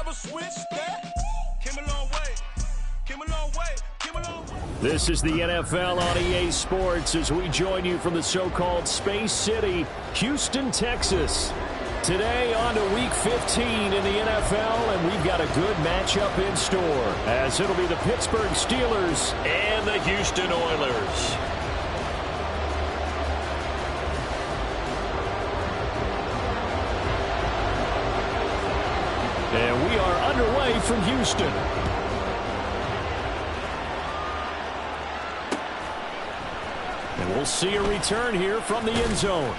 never switch that. Came a long way. Came a long way. Came a long way. This is the NFL on EA Sports as we join you from the so-called Space City, Houston, Texas. Today on to Week 15 in the NFL, and we've got a good matchup in store, as it'll be the Pittsburgh Steelers and the Houston Oilers. And we are underway from Houston. And we'll see a return here from the end zone.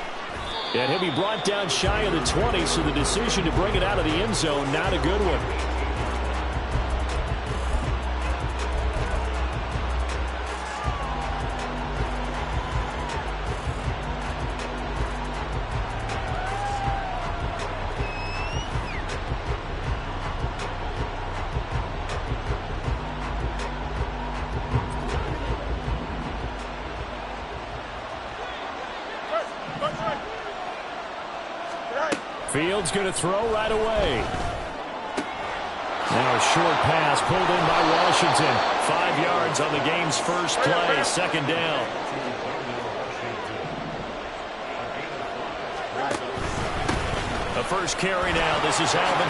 And he'll be brought down shy of the 20, so the decision to bring it out of the end zone, not a good one. Fields going to throw right away. Now a short pass pulled in by Washington. 5 yards on the game's first play. Second down. The first carry now. This is Alvin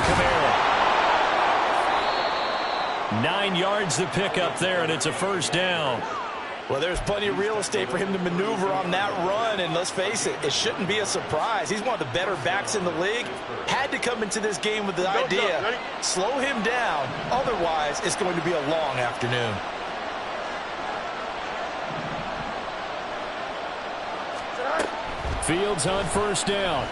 Kamara. 9 yards to pick up there, and it's a first down. Well, there's plenty of real estate for him to maneuver on that run, and let's face it, it shouldn't be a surprise. He's one of the better backs in the league. Had to come into this game with the idea, slow him down, otherwise it's going to be a long afternoon. Fields on first down.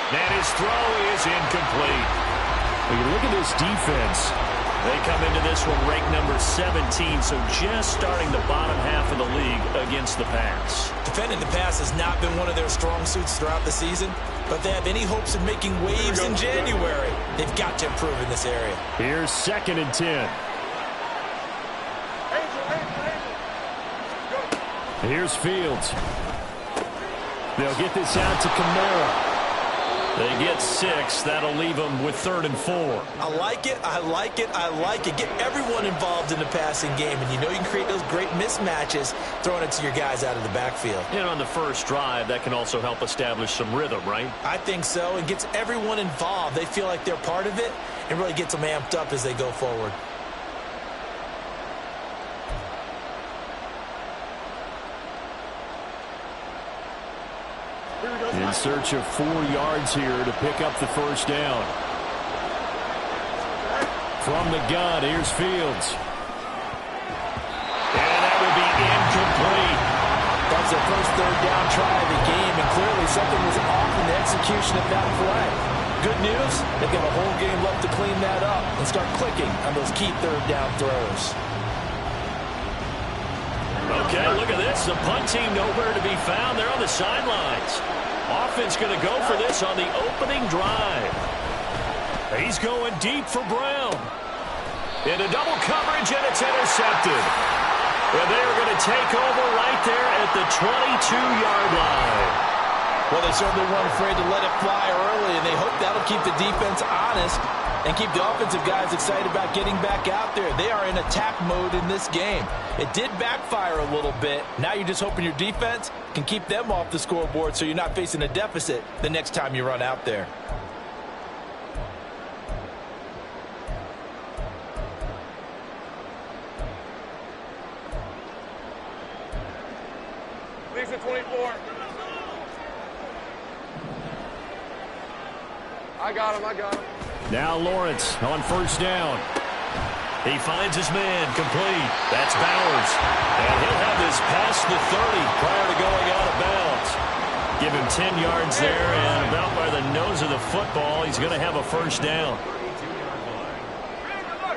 And his throw is incomplete. Well, you look at this defense. They come into this one ranked number 17, so just starting the bottom half of the league against the pass. Defending the pass has not been one of their strong suits throughout the season, but if they have any hopes of making waves in January, they've got to improve in this area. Here's 2nd and 10. Here's Fields. They'll get this out to Kamara. They get 6. That'll leave them with 3rd and 4. I like it. I like it. I like it. Get everyone involved in the passing game, and you know you can create those great mismatches throwing it to your guys out of the backfield. And on the first drive, that can also help establish some rhythm, right? I think so. It gets everyone involved. They feel like they're part of it and really gets them amped up as they go forward. In search of 4 yards here to pick up the first down. From the gun, here's Fields. And that will be incomplete. That's the first 3rd down try of the game, and clearly something was off in the execution of that play. Good news, they've got a whole game left to clean that up and start clicking on those key 3rd down throws. Okay, look at this. The punt team nowhere to be found. They're on the sidelines. Offense going to go for this on the opening drive. He's going deep for Brown. Into double coverage, and it's intercepted. And they are going to take over right there at the 22-yard line. Well, they certainly weren't afraid to let it fly early, and they hope that'll keep the defense honest and keep the offensive guys excited about getting back out there. They are in attack mode in this game. It did backfire a little bit. Now you're just hoping your defense can keep them off the scoreboard so you're not facing a deficit the next time you run out there. Leaves at 24. I got him. Now Lawrence on first down. He finds his man complete. That's Bowers. And he'll have this past the 30 prior to going out of bounds. Give him 10 yards there, and about by the nose of the football, he's going to have a first down.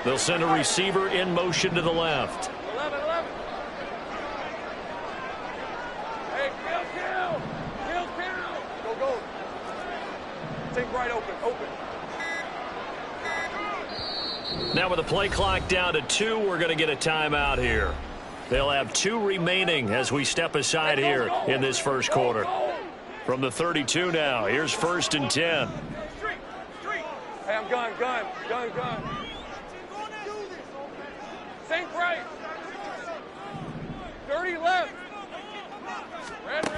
They'll send a receiver in motion to the left. 11. Hey, kill. Go. Take right open. Now with the play clock down to 2, we're going to get a timeout here. They'll have 2 remaining as we step aside here in this first quarter. From the 32 now, here's 1st and 10. I'm gun. Think right. 30 left. Red.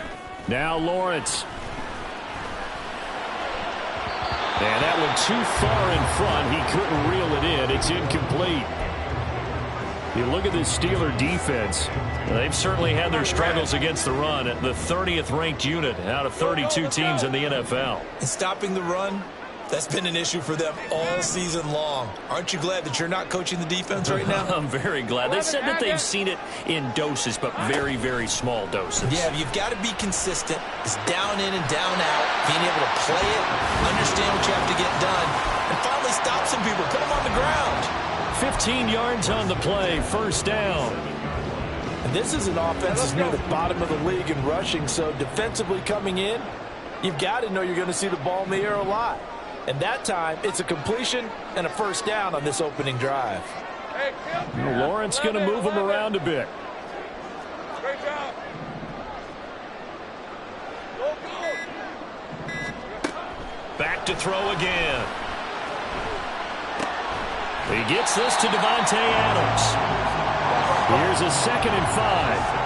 Now Lawrence. And that one too far in front. He couldn't reel it in. It's incomplete. You look at this Steeler defense. They've certainly had their struggles against the run. At the 30th ranked unit out of 32 teams in the NFL. And stopping the run, that's been an issue for them all season long. Aren't you glad that you're not coaching the defense right now? I'm very glad. They said that they've seen it in doses, but very, very small doses. Yeah, you've got to be consistent. It's down in and down out. Being able to play it, understand what you have to get done, and finally stop some people. Put them on the ground. 15 yards on the play. First down. And this is an offense that's near the bottom of the league in rushing, so defensively coming in, you've got to know you're going to see the ball in the air a lot. And that time, it's a completion and a first down on this opening drive. Lawrence going to move him around a bit. Great job. Back to throw again. He gets this to Devontae Adams. Here's a 2nd and 5.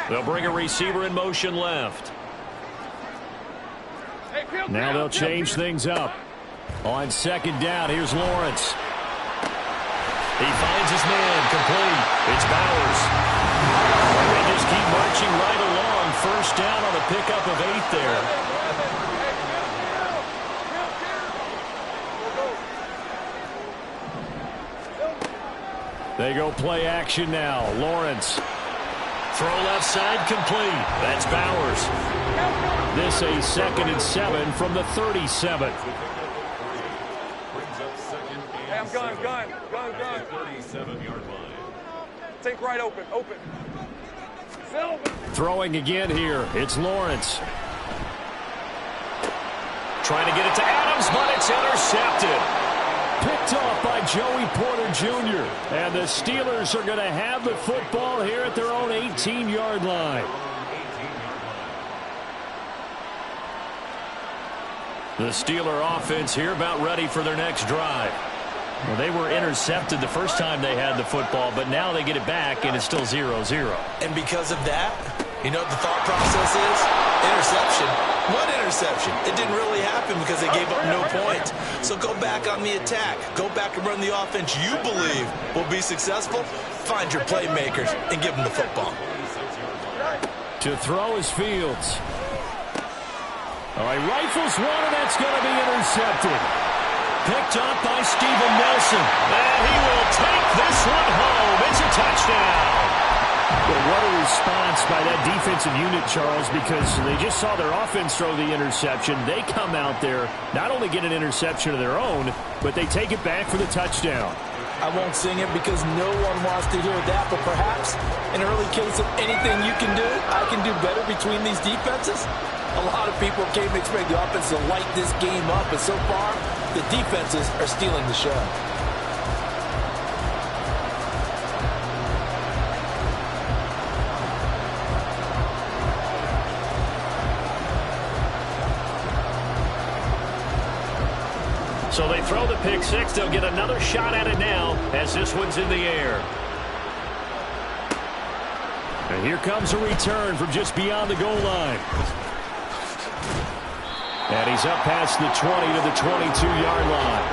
They'll bring a receiver in motion left. Now they'll change things up. On 2nd down, here's Lawrence. He finds his man, complete. It's Bowers. They just keep marching right along. First down on a pickup of 8 there. They go play action now. Lawrence. Throw left side, complete. That's Bowers. This a 2nd and 7 from the 37. Hey, I'm gun. 37-yard line. Think right, open. Throwing again here. It's Lawrence. Trying to get it to Adams, but it's intercepted. Picked off by Joey Porter Jr. And the Steelers are going to have the football here at their own 18-yard line. The Steeler offense here about ready for their next drive. Well, they were intercepted the first time they had the football, but now they get it back, and it's still 0-0. And because of that, you know what the thought process is? Interception. What interception? It didn't really happen because they gave up no points. So go back on the attack. Go back and run the offense you believe will be successful. Find your playmakers and give them the football. To throw is Fields. All right, rifles one, and that's going to be intercepted. Picked up by Steven Nelson. And he will take this one home. It's a touchdown. Well, what a response by that defensive unit, Charles, because they just saw their offense throw the interception. They come out there, not only get an interception of their own, but they take it back for the touchdown. I won't sing it because no one wants to hear that, but perhaps an early case of anything you can do, I can do better between these defenses. A lot of people came to expect the offense to light this game up, but so far, the defenses are stealing the show. So they throw the pick six. They'll get another shot at it now as this one's in the air. And here comes a return from just beyond the goal line. And he's up past the 20 to the 22-yard line.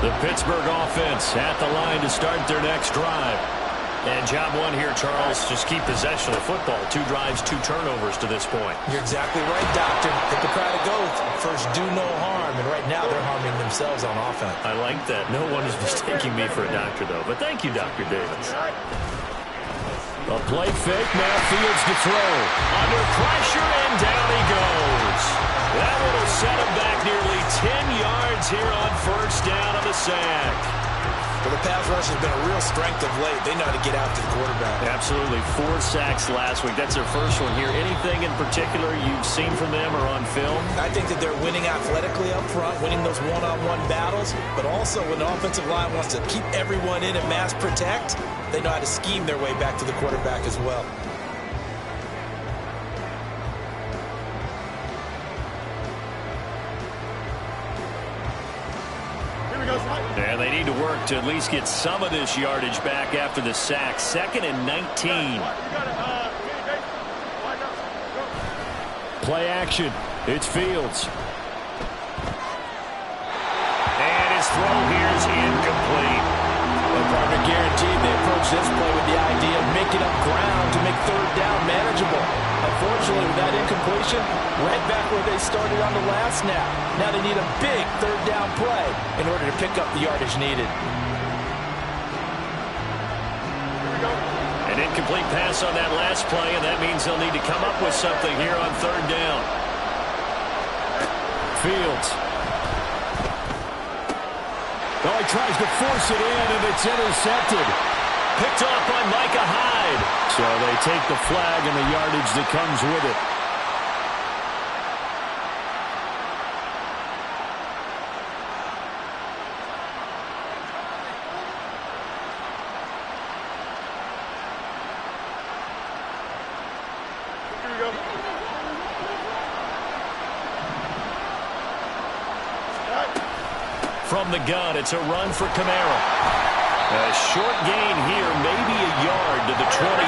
The Pittsburgh offense at the line to start their next drive. And job one here, Charles, just keep possession of the football. 2 drives, 2 turnovers to this point. You're exactly right, Doctor. Hippocratic oath. First, do no harm. And right now, they're harming themselves on offense. I like that. No one is mistaking me for a doctor, though. But thank you, Dr. Davis. A play fake. Now Fields to throw. Under pressure, and down he goes. That one will set him back nearly 10 yards here on first down on the sack. Well, the pass rush has been a real strength of late. They know how to get out to the quarterback. Absolutely. 4 sacks last week. That's their first one here. Anything in particular you've seen from them or on film? I think that they're winning athletically up front, winning those one-on-one battles, but also when the offensive line wants to keep everyone in and mass protect, they know how to scheme their way back to the quarterback as well. And they need to work to at least get some of this yardage back after the sack. 2nd and 19. Play action. It's Fields. And his throw here is incomplete. Well, partner, guaranteed they approach this play with the idea of making up ground to make 3rd down manageable. Unfortunately, with that incompletion, right back where they started on the last snap. Now they need a big 3rd down play in order to pick up the yardage needed. An incomplete pass on that last play, and that means they'll need to come up with something here on 3rd down. Fields. Oh, he tries to force it in, and it's intercepted. Picked off by Micah Hyde. So they take the flag and the yardage that comes with it. From the gun, it's a run for Kamara. A short gain here, maybe a yard to the 29.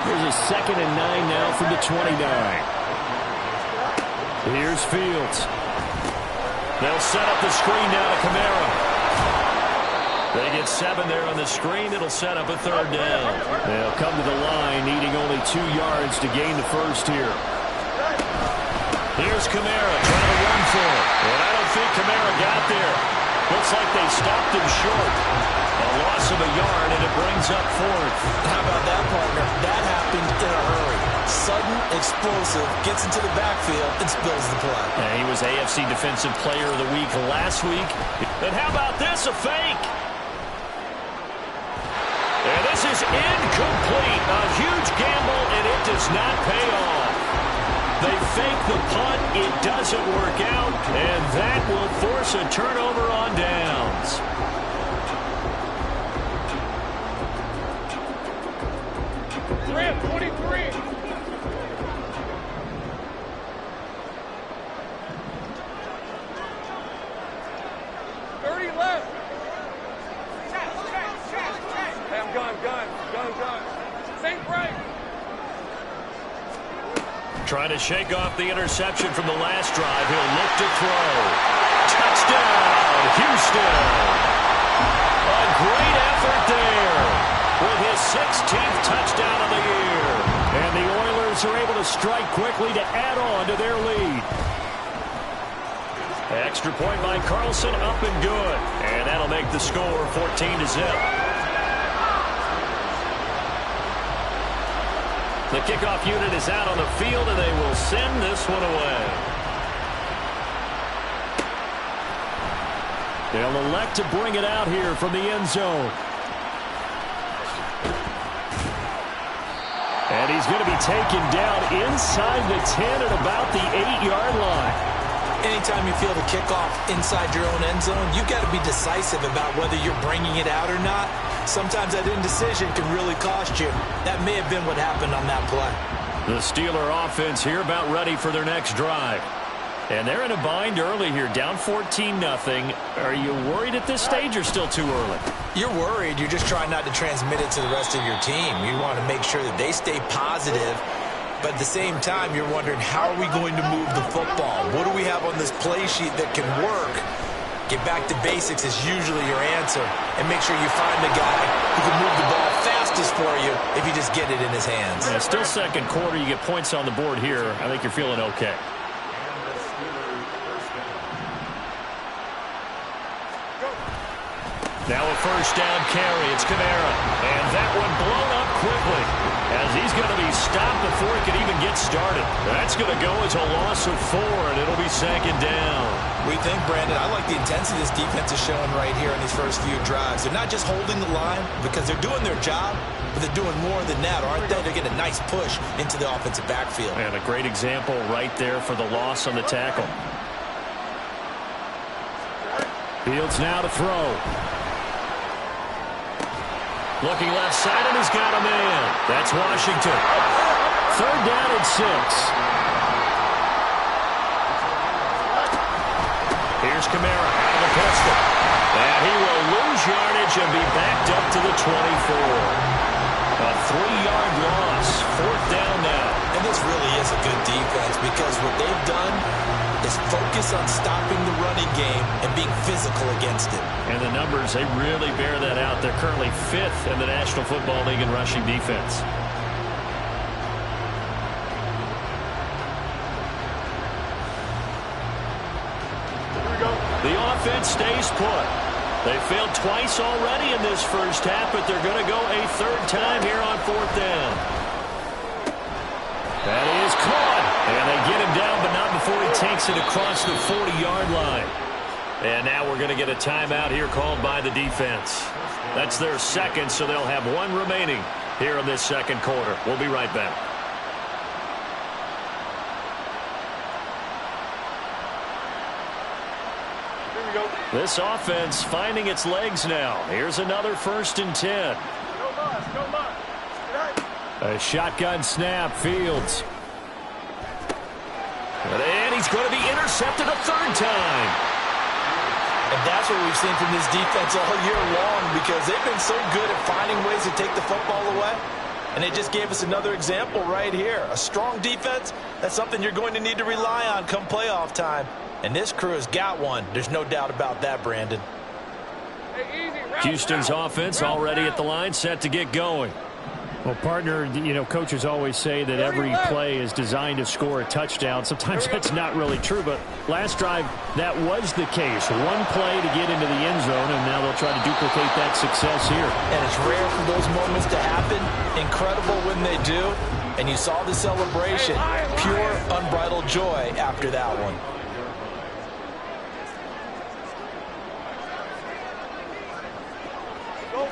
Here's a 2nd and 9 now from the 29. Here's Fields. They'll set up the screen now to Kamara. They get 7 there on the screen. It'll set up a 3rd down. They'll come to the line, needing only 2 yards to gain the first here. Here's Kamara trying to run for it. And I don't think Kamara got there. Looks like they stopped him short. A loss of a yard, and it brings up 4th. How about that, partner? That happened in a hurry. Sudden, explosive, gets into the backfield, and spills the play. And he was AFC Defensive Player of the Week last week. And how about this, a fake? And this is incomplete. A huge gamble, and it does not pay off. They fake the punt. It doesn't work out, and that will force a turnover on downs. Graham, 23. Trying to shake off the interception from the last drive. He'll look to throw. Touchdown, Houston. A great effort there with his 16th touchdown of the year. And the Oilers are able to strike quickly to add on to their lead. Extra point by Carlson, up and good. And that'll make the score 14-0. The kickoff unit is out on the field, and they will send this one away. They'll elect to bring it out here from the end zone. And he's going to be taken down inside the 10 at about the 8-yard line. Anytime you feel the kickoff inside your own end zone, you've got to be decisive about whether you're bringing it out or not. Sometimes that indecision can really cost you. That may have been what happened on that play. The Steeler offense here about ready for their next drive. And they're in a bind early here, down 14-0. Are you worried at this stage or still too early? You're worried. You're just trying not to transmit it to the rest of your team. You want to make sure that they stay positive. But at the same time, you're wondering, how are we going to move the football? What do we have on this play sheet that can work? Get back to basics is usually your answer. And make sure you find the guy who can move the ball fastest for you if you just get it in his hands. Yeah, still second quarter. You get points on the board here. I think you're feeling okay. Now a first down carry. It's Kamara. And that one blown up quickly as he He's going to be stopped before he can even get started. That's going to go as a loss of 4, and it'll be 2nd down. We think, Brandon, I like the intensity this defense is showing right here in these first few drives. They're not just holding the line because they're doing their job, but they're doing more than that, aren't they? They're getting a nice push into the offensive backfield. And a great example right there for the loss on the tackle. Fields now to throw. Looking left side, and he's got a man. That's Washington. 3rd down and 6. Here's Kamara out of the pistol. And he will lose yardage and be backed up to the 24. A 3-yard loss. 4th down now. And this really is a good defense because what they've done is focus on stopping the running game and being physical against it. And the numbers, they really bear that out. They're currently 5th in the National Football League in rushing defense. The offense stays put. They failed twice already in this first half, but they're going to go a 3rd time here on 4th down. That is caught. And they get him down, but not before he takes it across the 40-yard line. And now we're going to get a timeout here called by the defense. That's their 2nd, so they'll have 1 remaining here in this 2nd quarter. We'll be right back. This offense finding its legs now. Here's another 1st and 10. A shotgun snap, Fields. And he's going to be intercepted a 3rd time. And that's what we've seen from this defense all year long because they've been so good at finding ways to take the football away. And they just gave us another example right here. A strong defense, that's something you're going to need to rely on come playoff time. And this crew has got one. There's no doubt about that, Brandon. Houston's offense already at the line, set to get going. Well, partner, you know, coaches always say that every play is designed to score a touchdown. Sometimes that's not really true, but last drive, that was the case. 1 play to get into the end zone, and now they'll try to duplicate that success here. And it's rare for those moments to happen. Incredible when they do. And you saw the celebration. Pure, unbridled joy after that one.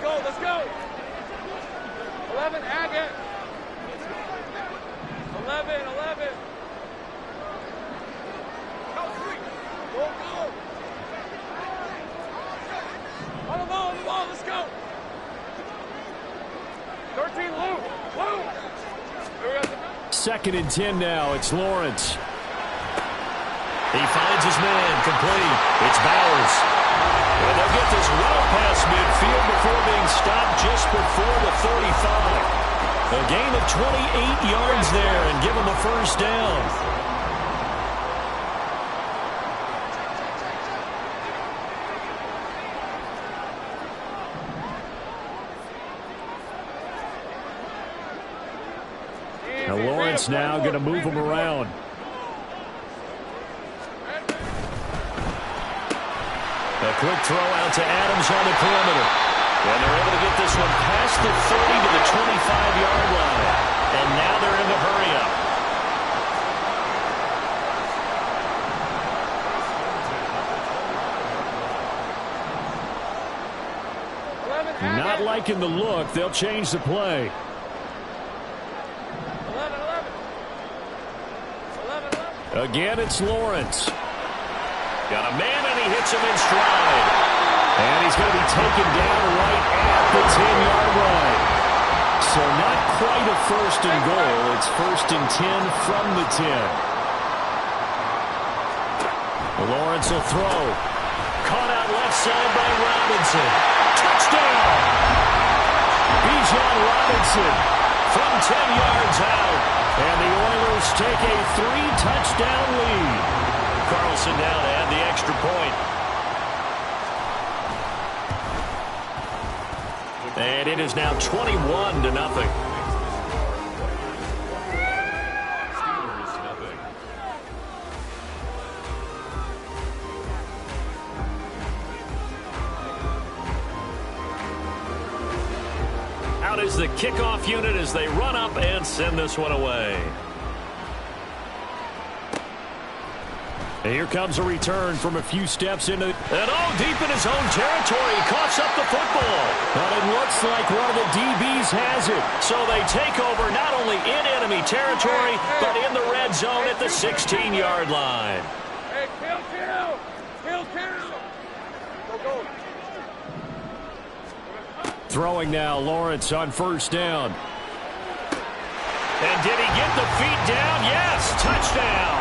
Go, let's go. 11, Agate. 11. Go, 3. Go. On the ball, let's go. 13, Lou. 2nd and 10 now. It's Lawrence. He finds his man, complete. It's Bowers. And they'll get this well past midfield before being stopped just before the 35. A gain of 28 yards there and give them a 1st down. Now Lawrence now going to move him around. A quick throw out to Adams on the perimeter. And they're able to get this one past the 30 to the 25-yard line. And now they're in the hurry-up. Not liking the look. They'll change the play. 11. Again, it's Lawrence. Got a man, and he hits him in stride. And he's going to be taken down right at the 10-yard line. So not quite a 1st and goal. It's 1st and 10 from the 10. Lawrence will throw. Caught out left side by Robinson. Touchdown! Bijan Robinson from 10 yards out. And the Oilers take a 3-touchdown lead. Carlson down to add the extra point. And it is now 21-0. Out is the kickoff unit as they run up and send this one away. And here comes a return from a few steps into and deep in his own territory. He coughs up the football. But it looks like one of the DBs has it. So they take over not only in enemy territory, but in the red zone at the 16-yard line. Hey, kill. Go. Throwing now, Lawrence on first down. And did he get the feet down? Yes, touchdown.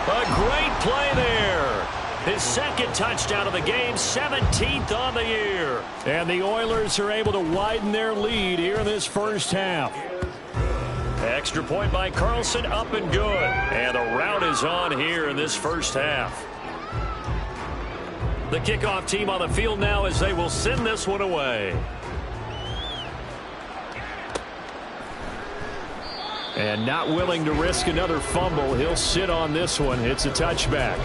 A great play there. His second touchdown of the game, 17th on the year. And the Oilers are able to widen their lead here in this first half. Extra point by Carlson, up and good. And the rout is on here in this first half. The kickoff team on the field now as they will send this one away. And not willing to risk another fumble. He'll sit on this one. It's a touchback.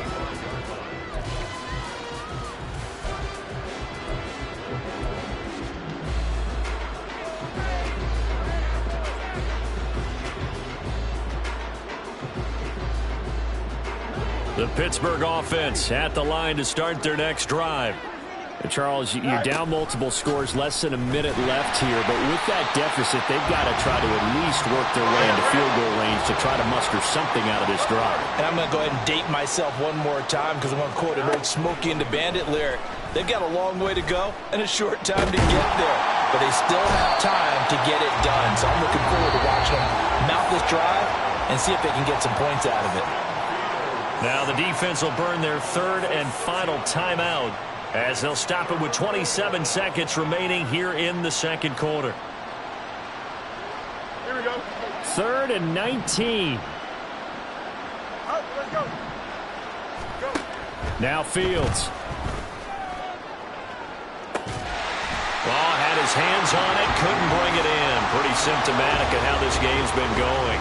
The Pittsburgh offense at the line to start their next drive. And Charles, you're down multiple scores, less than a minute left here. But with that deficit, they've got to try to at least work their way into field goal range to try to muster something out of this drive. And I'm going to go ahead and date myself one more time because I'm going to quote an old Smokey and the Bandit lyric. They've got a long way to go and a short time to get there. But they still have time to get it done. So I'm looking forward to watching them mount this drive and see if they can get some points out of it. Now the defense will burn their third and final timeout as they'll stop it with 27 seconds remaining here in the second quarter. Here we go. 3rd and 19. Let's go. Now Fields. Well, had his hands on it, couldn't bring it in. Pretty symptomatic of how this game's been going.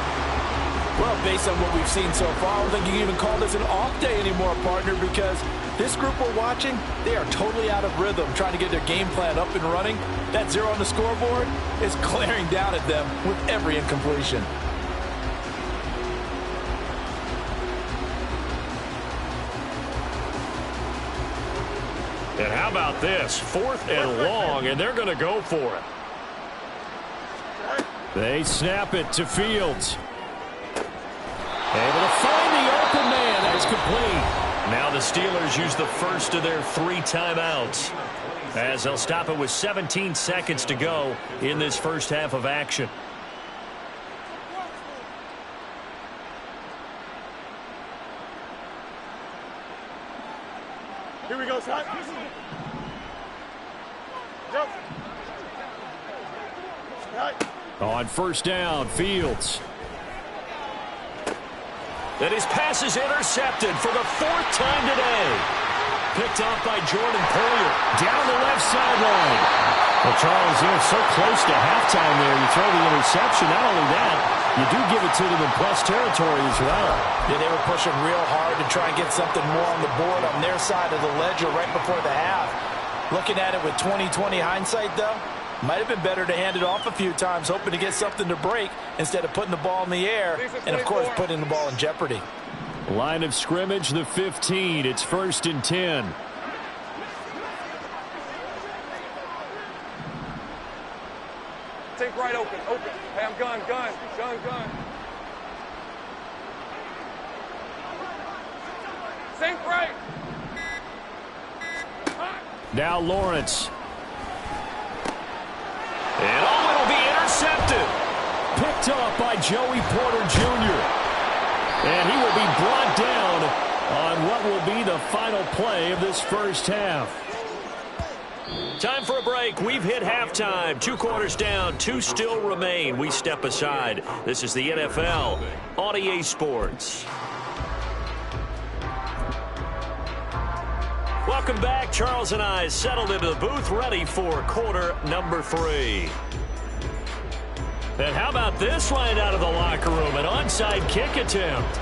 Well, based on what we've seen so far, I don't think you can even call this an off day anymore, partner, because this group we're watching, they are totally out of rhythm, trying to get their game plan up and running. That 0 on the scoreboard is glaring down at them with every incompletion. And how about this? 4th and long, and they're going to go for it. They snap it to Fields. Able to find the open man. That's complete. Now the Steelers use the first of their 3 timeouts as they'll stop it with 17 seconds to go in this first half of action. Here we go, Scott. Go. On first down, Fields. And his pass is intercepted for the 4th time today. Picked off by Jordan Poyer Down the left sideline. Well, Charles, so close to halftime there. You throw the interception. Not only that, you do give it to them in plus territory as well. Yeah, they were pushing real hard to try and get something more on the board on their side of the ledger right before the half. Looking at it with 20/20 hindsight, though, might have been better to hand it off a few times, hoping to get something to break instead of putting the ball in the air and, of course, putting the ball in jeopardy. Line of scrimmage, the 15. It's 1st and 10. Think right, open. Hey, I'm gun. Think right. Now Lawrence. And it'll be intercepted. Picked up by Joey Porter Jr. And he will be brought down on what will be the final play of this first half. Time for a break. We've hit halftime. 2 quarters down. 2 still remain. We step aside. This is the NFL on EA Sports. Welcome back. Charles and I settled into the booth, ready for quarter number 3. And how about this line out of the locker room? An onside kick attempt.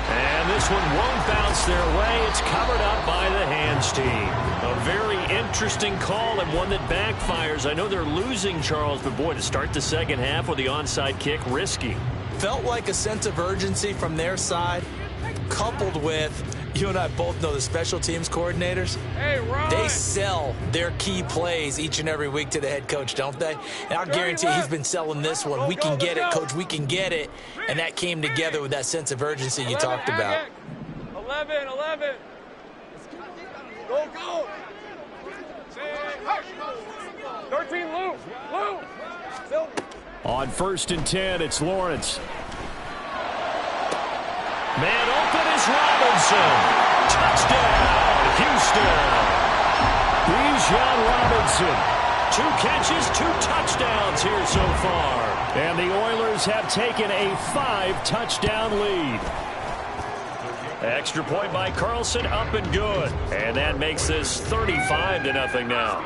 And this one won't bounce their way. It's covered up by the hands team. A very interesting call and one that backfires. I know they're losing, Charles, but boy, to start the second half with the onside kick, risky. Felt like a sense of urgency from their side, coupled with, you and I both know the special teams coordinators. They sell their key plays each and every week to the head coach, don't they? And I'll guarantee he's been selling this one. We can get it, coach, we can get it. And that came together with that sense of urgency you talked about. 11. Go. 13, Lou. On 1st and 10, it's Lawrence. Man open is Robinson. Touchdown, Houston. Bijan Robinson. 2 catches, 2 touchdowns here so far. And the Oilers have taken a 5-touchdown lead. Extra point by Carlson, up and good. And that makes this 35-0 now.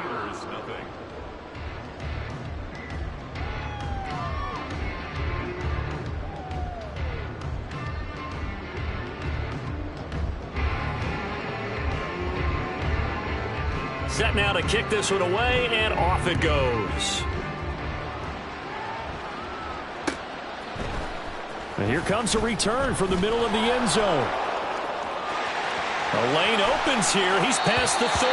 Set now to kick this one away, and off it goes. And here comes a return from the middle of the end zone. The lane opens here. He's past the 30.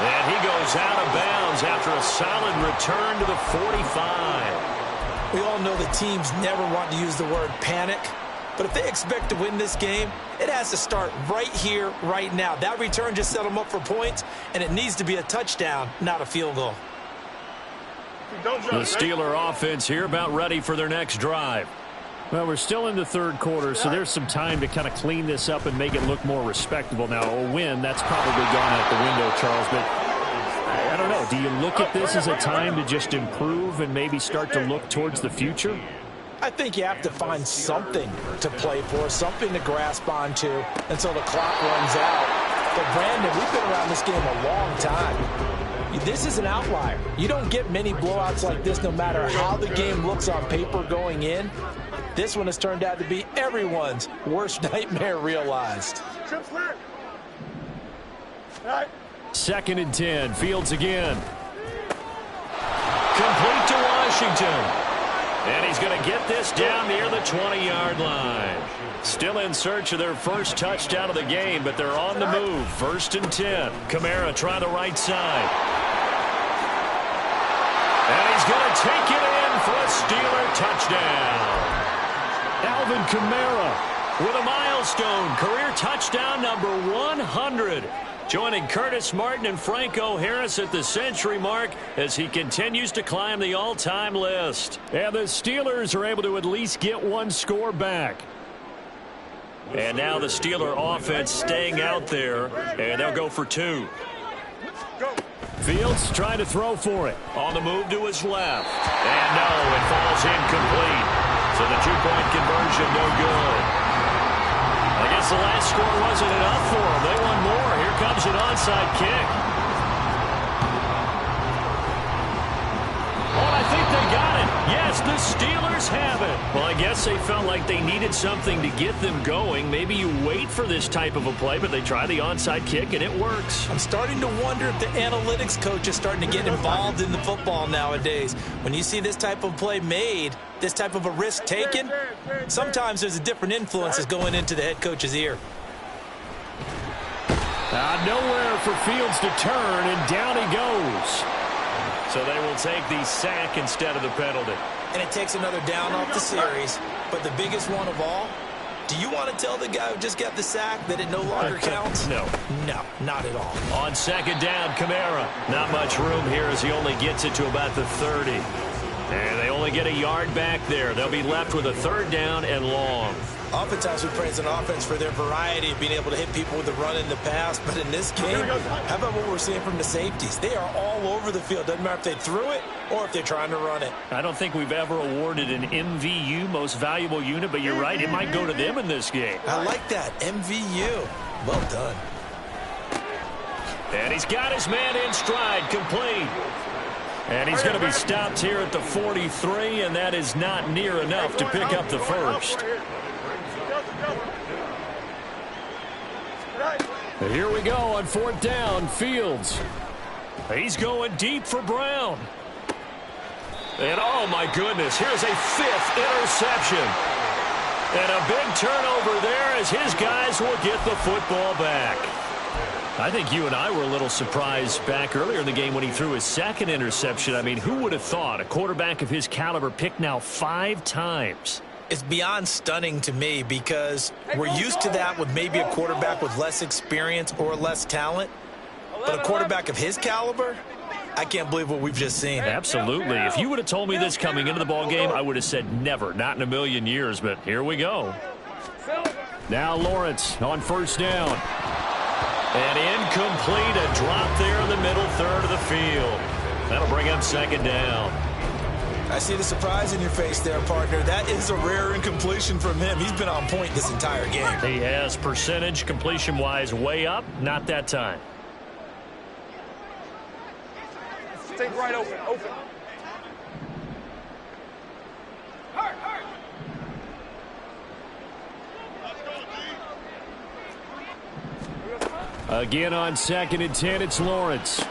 And he goes out of bounds after a solid return to the 45. We all know the teams never want to use the word panic. But if they expect to win this game, it has to start right here, right now. That return just set them up for points, and it needs to be a touchdown, not a field goal. The Steeler offense here about ready for their next drive. Well, we're still in the third quarter, so there's some time to kind of clean this up and make it look more respectable. Now, a win, that's probably gone out the window, Charles, but I don't know. Do you look at this as a time to just improve and maybe start to look towards the future? I think you have to find something to play for, something to grasp onto until the clock runs out. But, Brandon, we've been around this game a long time. This is an outlier. You don't get many blowouts like this no matter how the game looks on paper going in. This one has turned out to be everyone's worst nightmare realized. 2nd and 10, Fields again. Complete to Washington. And he's going to get this down near the 20-yard line. Still in search of their first touchdown of the game, but they're on the move. 1st and 10. Kamara try the right side. And he's going to take it in for a Steeler touchdown. Alvin Kamara with a milestone. Career touchdown number 100. Joining Curtis Martin and Franco Harris at the century mark as he continues to climb the all-time list. And the Steelers are able to at least get one score back. And now the Steeler offense staying out there, and they'll go for 2. Fields trying to throw for it. On the move to his left. And no, it falls incomplete. So the 2-point conversion no good. I guess the last score wasn't enough for them. They won more. Here comes an onside kick. Oh, I think they got it. Yes, the Steelers have it. Well, I guess they felt like they needed something to get them going. Maybe you wait for this type of a play, but they try the onside kick, and it works. I'm starting to wonder if the analytics coach is starting to get involved in the football nowadays. When you see this type of play made, this type of a risk taken, sometimes there's a different influences going into the head coach's ear. Nowhere for Fields to turn, and down he goes. So they will take the sack instead of the penalty. And it takes another down off the series. But the biggest one of all, do you want to tell the guy who just got the sack that it no longer counts? No. No, not at all. On 2nd down, Kamara. Not much room here as he only gets it to about the 30. And they only get a yard back there. They'll be left with a 3rd down and long. Oftentimes we praise an offense for their variety of being able to hit people with the run and the pass. But in this game, how about what we're seeing from the safeties? They are all over the field. Doesn't matter if they threw it or if they're trying to run it. I don't think we've ever awarded an MVU, most valuable unit, but you're right, it might go to them in this game. I like that, MVU. Well done. And he's got his man in stride, complete. And he's going to be stopped here at the 43, and that is not near enough to pick up the first. Here we go on 4th down, Fields. He's going deep for Brown. And oh my goodness, here's a 5th interception. And a big turnover there as his guys will get the football back. I think you and I were a little surprised back earlier in the game when he threw his 2nd interception. I mean, who would have thought a quarterback of his caliber picked now 5 times? It's beyond stunning to me because we're used to that with maybe a quarterback with less experience or less talent. But a quarterback of his caliber, I can't believe what we've just seen. Absolutely. If you would have told me this coming into the ballgame, I would have said never, not in a million years. But here we go. Now Lawrence on 1st down. And incomplete, a drop there in the middle 3rd of the field. That'll bring up 2nd down. I see the surprise in your face there, partner. That is a rare incompletion from him. He's been on point this entire game. He has percentage completion-wise way up. Not that time. Take right open. Again on 2nd and 10, it's Lawrence.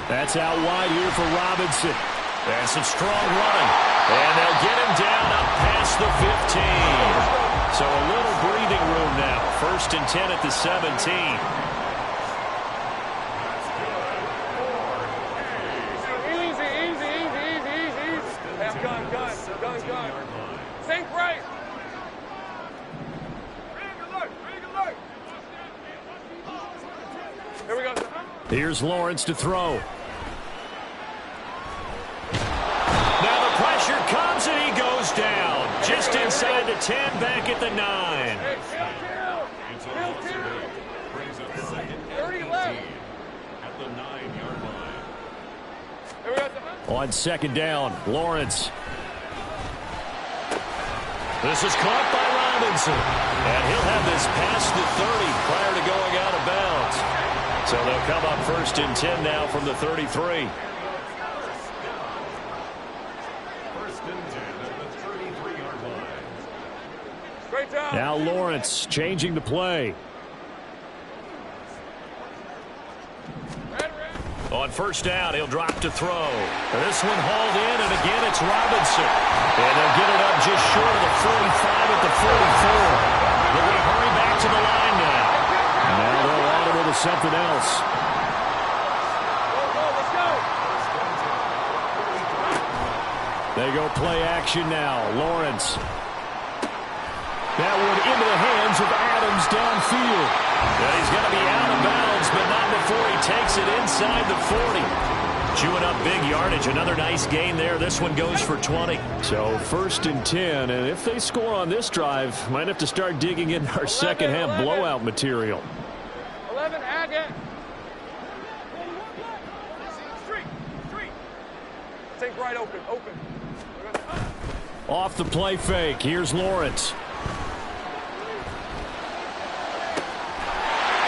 That's out wide here for Robinson. And some strong running. And they'll get him down up past the 15. So a little breathing room now. 1st and 10 at the 17. Gun. Think right. Here we go. Here's Lawrence to throw. Now the pressure comes and he goes down. Just inside the 10, back at the 9. Brings up 2nd 30 at the 9-yard line. On 2nd down, Lawrence. This is caught by Robinson. And he'll have this past the 30 prior to going out of bounds. So they'll come up 1st and 10 now from the 33. 1st and 10 at the 33-yard line. Straight down. Now Lawrence changing the play. On 1st down, he'll drop to throw. This one hauled in, and again it's Robinson. And they'll get it up just short of the 45 at the 44. They're going to hurry back to the line now. Now they'll audible to something else. Let's go. They go play action now. Lawrence. That one into the hands of Adams downfield. Yeah, he's going to be out of bounds, but not before he takes it inside the 40. Chewing up big yardage. Another nice gain there. This one goes for 20. So 1st and 10, and if they score on this drive, might have to start digging in our second half blowout material. 11, add it. Street. Take right open. Off the play fake. Here's Lawrence.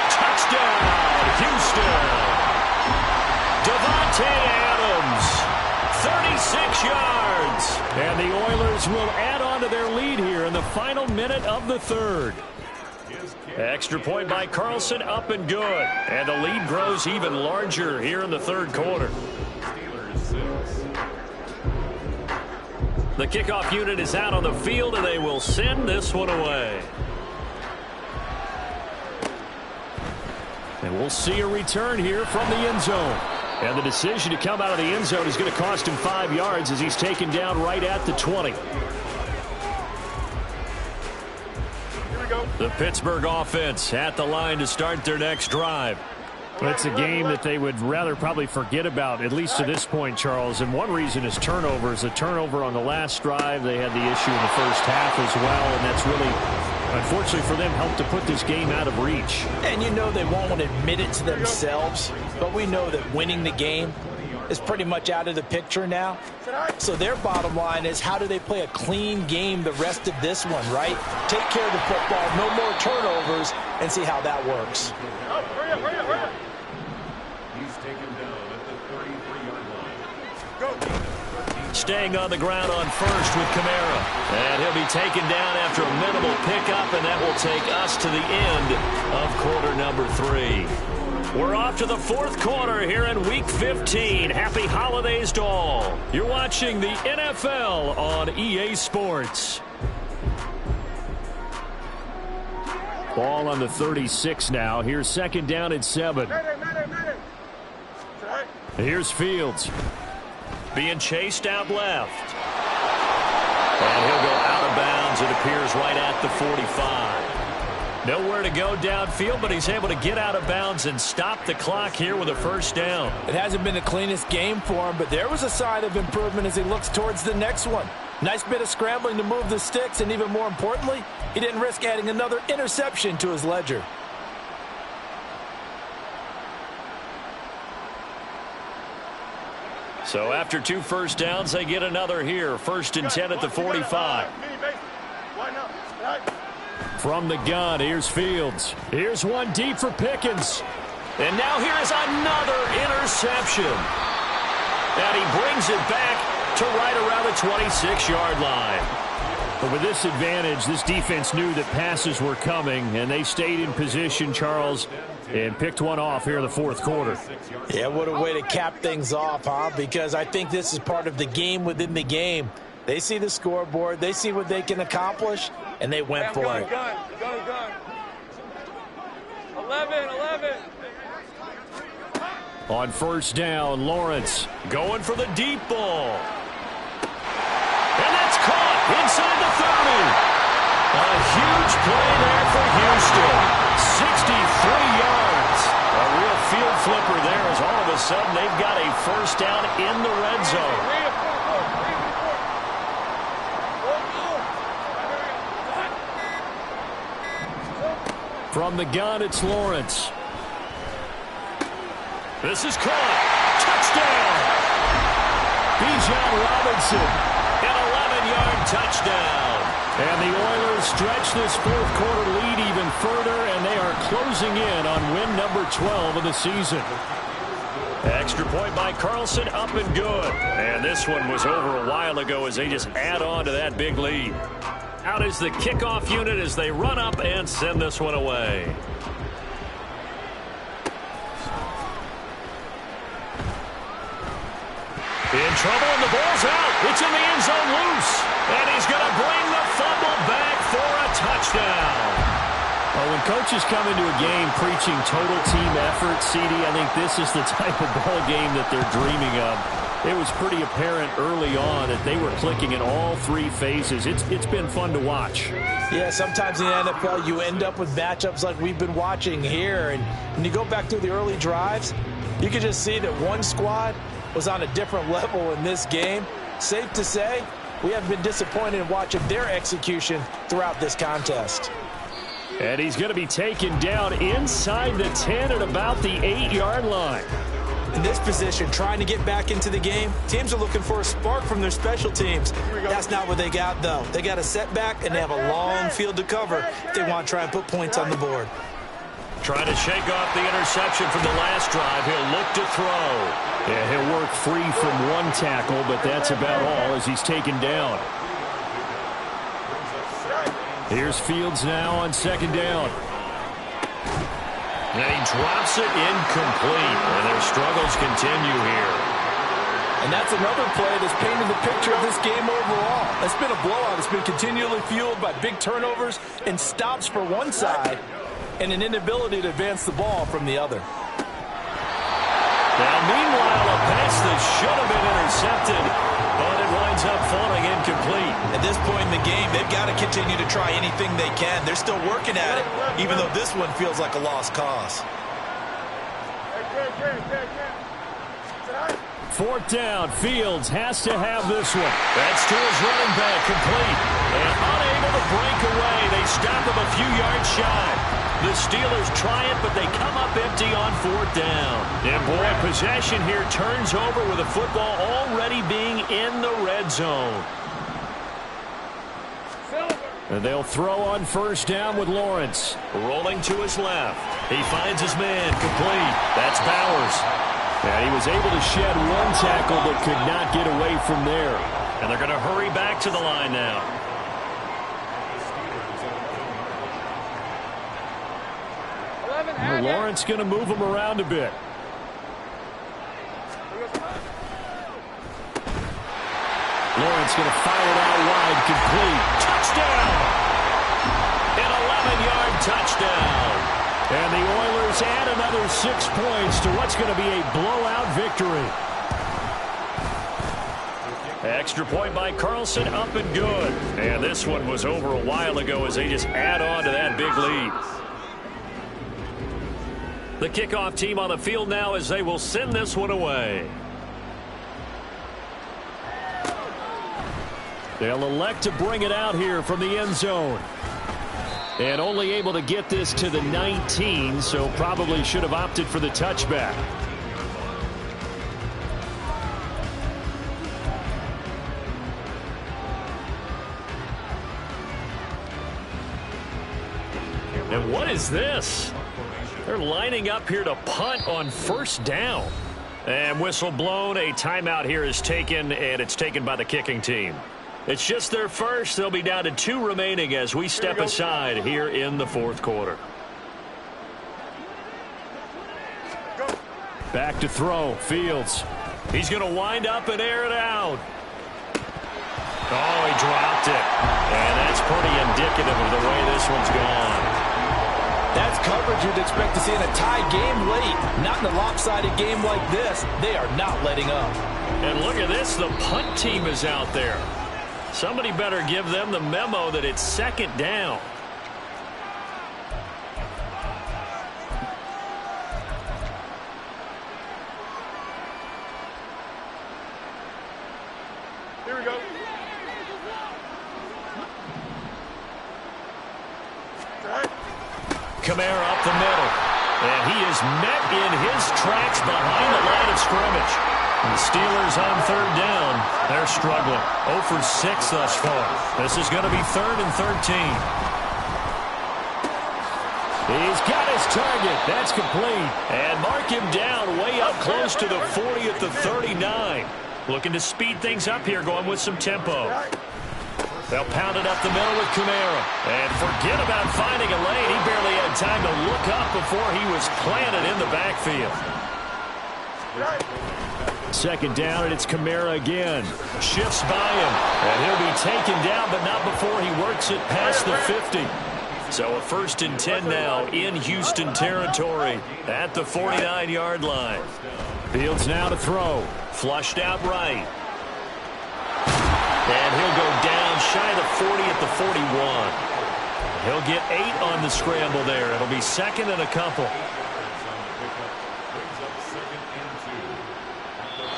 Touchdown, Houston. Davante Adams, 36 yards. And the Oilers will add on to their lead here in the final minute of the 3rd. Extra point by Carlson, up and good. And the lead grows even larger here in the 3rd quarter. The kickoff unit is out on the field, and they will send this one away. And we'll see a return here from the end zone. And the decision to come out of the end zone is going to cost him 5 yards as he's taken down right at the 20. The Pittsburgh offense at the line to start their next drive. It's a game that they would rather probably forget about, at least to this point, Charles. And one reason is turnovers. A turnover on the last drive. They had the issue in the first half as well, and that's really, unfortunately for them, helped to put this game out of reach. And you know they won't admit it to themselves, but we know that winning the game is pretty much out of the picture now. So their bottom line is, how do they play a clean game the rest of this one, right? Take care of the football, no more turnovers, and see how that works. Hurry up. He's taken down at the 33-yard line. Staying on the ground on 1st with Kamara. And he'll be taken down after a minimal pickup, and that will take us to the end of quarter number 3. We're off to the fourth quarter here in Week 15. Happy holidays to all. You're watching the NFL on EA Sports. Ball on the 36 now. Here's second down and 7. Here's Fields. Being chased out left. And he'll go out of bounds, it appears, right at the 45. Nowhere to go downfield, but he's able to get out of bounds and stop the clock here with a first down. It hasn't been the cleanest game for him, but there was a sign of improvement as he looks towards the next one. Nice bit of scrambling to move the sticks, and even more importantly, he didn't risk adding another interception to his ledger. So after 2 first downs, they get another here. First and 10 at the 45. From the gun, here's Fields. Here's one deep for Pickens. And now here is another interception. And he brings it back to right around the 26-yard line. But with this advantage, this defense knew that passes were coming, and they stayed in position, Charles, and picked one off here in the fourth quarter. Yeah, what a way to cap things off, huh? Because I think this is part of the game within the game. They see the scoreboard, they see what they can accomplish, and they went for it. Gun. 11. On first down, Lawrence going for the deep ball. And that's caught inside the 30. A huge play there for Houston. 63 yards. A real field flipper there as all of a sudden they've got a first down in the red zone. From the gun, it's Lawrence. This is caught. Touchdown. Bijan Robinson. An 11-yard touchdown. And the Oilers stretch this fourth quarter lead even further, and they are closing in on win number 12 of the season. Extra point by Carlson, up and good. And this one was over a while ago as they just add on to that big lead. Out is the kickoff unit as they run up and send this one away. In trouble, and the ball's out. It's in the end zone loose. And he's going to bring the fumble back for a touchdown. Well, when coaches come into a game preaching total team effort, CD, I think this is the type of ball game that they're dreaming of. It was pretty apparent early on that they were clicking in all 3 phases. It's been fun to watch. Yeah, sometimes in the NFL you end up with matchups like we've been watching here. And when you go back through the early drives, you can just see that one squad was on a different level in this game. Safe to say, we have been disappointed in watching their execution throughout this contest. And he's going to be taken down inside the 10 at about the 8-yard line. In this position, trying to get back into the game, teams are looking for a spark from their special teams. That's not what they got, though. They got a setback, and they have a long field to cover if they want to try and put points on the board. Trying to shake off the interception from the last drive. He'll look to throw. Yeah, he'll work free from one tackle, but that's about all as he's taken down. Here's Fields now on second down. And he drops it incomplete. And their struggles continue here. And that's another play that's painted the picture of this game overall. It's been a blowout. It's been continually fueled by big turnovers and stops for one side and an inability to advance the ball from the other. Now, meanwhile, a pass that should have been intercepted, but it winds up falling incomplete. At this point in the game, they've got to continue to try anything they can. They're still working at it, even though this one feels like a lost cause. Fourth down, Fields has to have this one. That's to his running back, complete. And unable to break away. They stop him a few yards shy. The Steelers try it, but they come up empty on fourth down. And boy, possession here turns over with the football already being in the red zone. And they'll throw on first down with Lawrence. Rolling to his left. He finds his man, complete. That's Bowers. And he was able to shed one tackle but could not get away from there. And they're going to hurry back to the line now. Lawrence going to move him around a bit. Lawrence going to fire it out wide, complete. Touchdown! An 11-yard touchdown. And the Oilers add another 6 points to what's going to be a blowout victory. Extra point by Carlson, up and good. And this one was over a while ago as they just add on to that big lead. The kickoff team on the field now as they will send this one away. They'll elect to bring it out here from the end zone. And only able to get this to the 19, so probably should have opted for the touchback. And what is this? They're lining up here to punt on first down. And whistle blown, a timeout here is taken, and it's taken by the kicking team. It's just their first. They'll be down to 2 remaining as we step aside here in the fourth quarter. Back to throw, Fields. He's going to wind up and air it out. Oh, he dropped it. And that's pretty indicative of the way this one's gone. That's coverage you'd expect to see in a tie game late. Not in a lopsided game like this. They are not letting up. And look at this. The punt team is out there. Somebody better give them the memo that it's second down. Here we go. Kamara up the middle. And he is met in his tracks behind the line of scrimmage. And the Steelers on third down. They're struggling. 0 for 6 thus far. This is going to be 3rd and 13. He's got his target. That's complete. And mark him down way up close to the 40 at the 39. Looking to speed things up here, going with some tempo. They'll pound it up the middle with Kamara. And forget about finding a lane. He barely had time to look up before he was planted in the backfield. Second down, and it's Kamara again. Shifts by him. And he'll be taken down, but not before he works it past the 50. So a 1st and 10 now in Houston territory at the 49-yard line. Fields now to throw. Flushed out right. And he'll go down shy of the 40 at the 41. He'll get 8 on the scramble there. It'll be 2nd and a couple.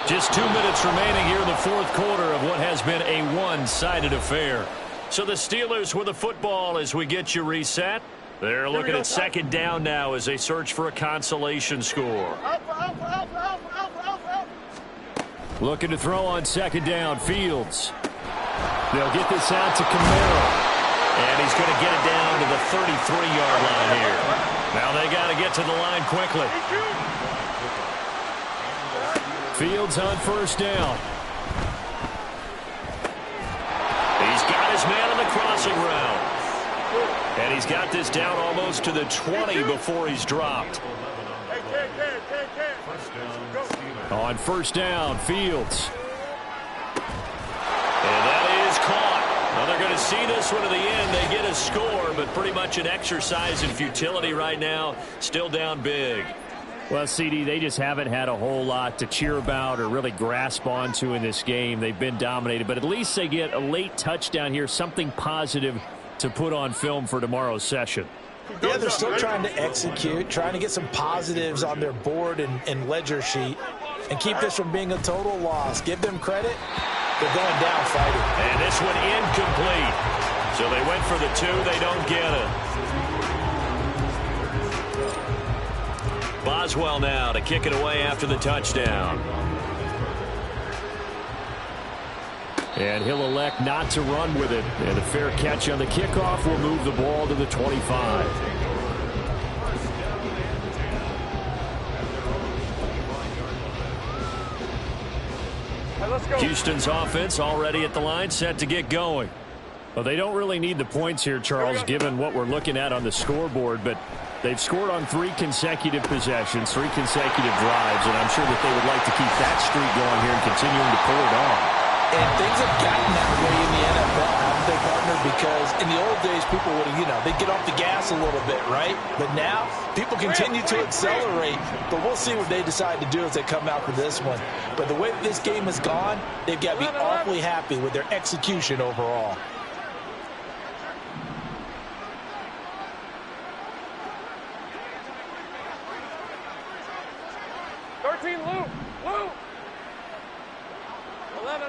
Just 2 minutes remaining here in the fourth quarter of what has been a one-sided affair. So the Steelers with the football as we get you reset. They're looking at second down now as they search for a consolation score. Looking to throw on second down, Fields. They'll get this out to Kamara. And he's going to get it down to the 33-yard line here. Now they got to get to the line quickly. Fields on first down. He's got his man on the crossing route. And he's got this down almost to the 20 before he's dropped. On first down, Fields. And that is caught. Now they're going to see this one to the end. They get a score, but pretty much an exercise in futility right now. Still down big. Well, CD, they just haven't had a whole lot to cheer about or really grasp onto in this game. They've been dominated, but at least they get a late touchdown here, something positive to put on film for tomorrow's session. Yeah, they're still trying to execute, trying to get some positives on their board and ledger sheet and keep this from being a total loss. Give them credit. They're going down fighting. And this one incomplete. So they went for the 2. They don't get it. Boswell now to kick it away after the touchdown. And he'll elect not to run with it. And the fair catch on the kickoff will move the ball to the 25. Let's go. Houston's offense already at the line, set to get going. Well, they don't really need the points here, Charles, given what we're looking at on the scoreboard, but They've scored on 3 consecutive possessions, 3 consecutive drives, and I'm sure that they would like to keep that streak going here and continuing to pull it on. And things have gotten that way in the NFL, haven't they, partner? Because in the old days, people would, they'd get off the gas a little bit, right? But now, people continue to accelerate. But we'll see what they decide to do as they come out for this one. But the way that this game has gone, they've got to be awfully happy with their execution overall. Luke. 11.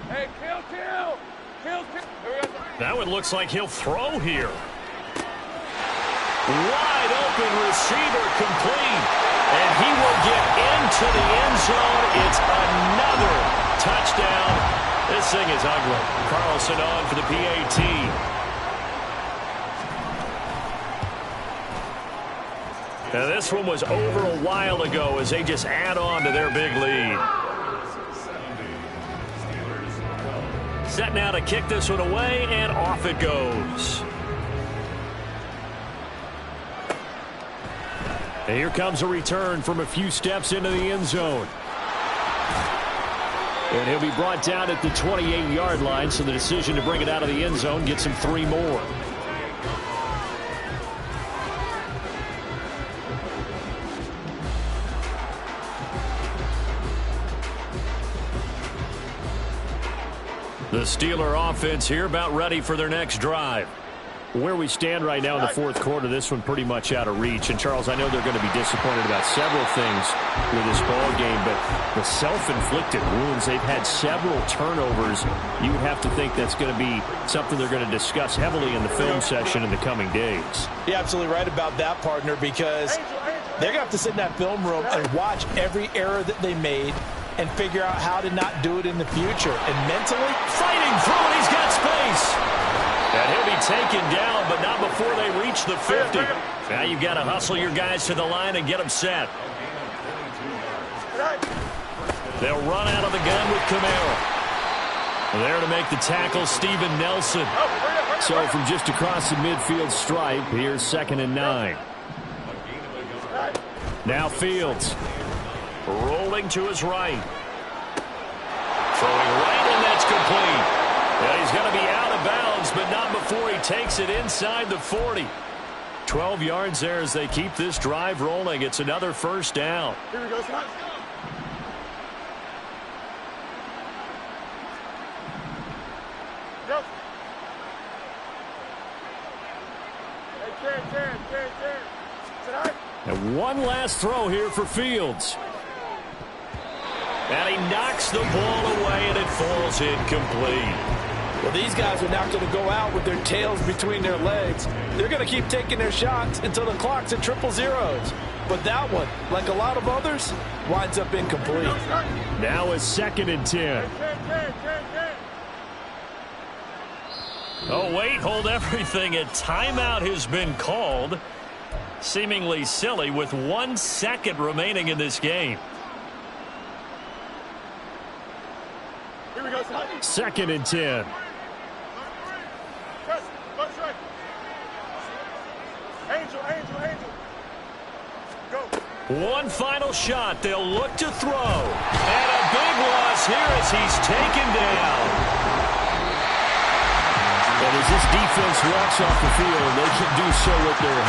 Hey, kill. That one looks like he'll throw here. Wide open receiver complete. And he will get into the end zone. It's another touchdown. This thing is ugly. Carlson on for the PAT. Now this one was over a while ago as they just add on to their big lead. Set now to kick this one away, and off it goes. And here comes a return from a few steps into the end zone. And he'll be brought down at the 28-yard line, so the decision to bring it out of the end zone gets him 3 more. The Steeler offense here about ready for their next drive. Where we stand right now in the fourth quarter, this one pretty much out of reach. And, Charles, I know they're going to be disappointed about several things with this ball game, but the self-inflicted wounds, they've had several turnovers. You would have to think that's going to be something they're going to discuss heavily in the film session in the coming days. You're absolutely right about that, partner, because they're going to have to sit in that film room and watch every error that they made and figure out how to not do it in the future. And mentally, fighting through it, he's got space. And he'll be taken down, but not before they reach the 50. Now you've got to hustle your guys to the line and get them set. They'll run out of the gun with Kamara. There to make the tackle, Steven Nelson. So from just across the midfield stripe, here's 2nd and 9. Now Fields. Rolling to his right. Throwing right, and that's complete. And he's going to be out of bounds, but not before he takes it inside the 40. 12 yards there as they keep this drive rolling. It's another first down. Here we go, Scott. Go. Hey, Karen. Tonight. And one last throw here for Fields. And he knocks the ball away, and it falls incomplete. well, these guys are not going to go out with their tails between their legs. They're going to keep taking their shots until the clock's at 000. But that one, like a lot of others, winds up incomplete. Now it's 2nd and 10. Oh, wait, hold everything. A timeout has been called. Seemingly silly with 1 second remaining in this game. Here we go, 2nd and 10. Angel. Go. One final shot. They'll look to throw. And a big loss here as he's taken down. And as this defense walks off the field, they can do so with their head.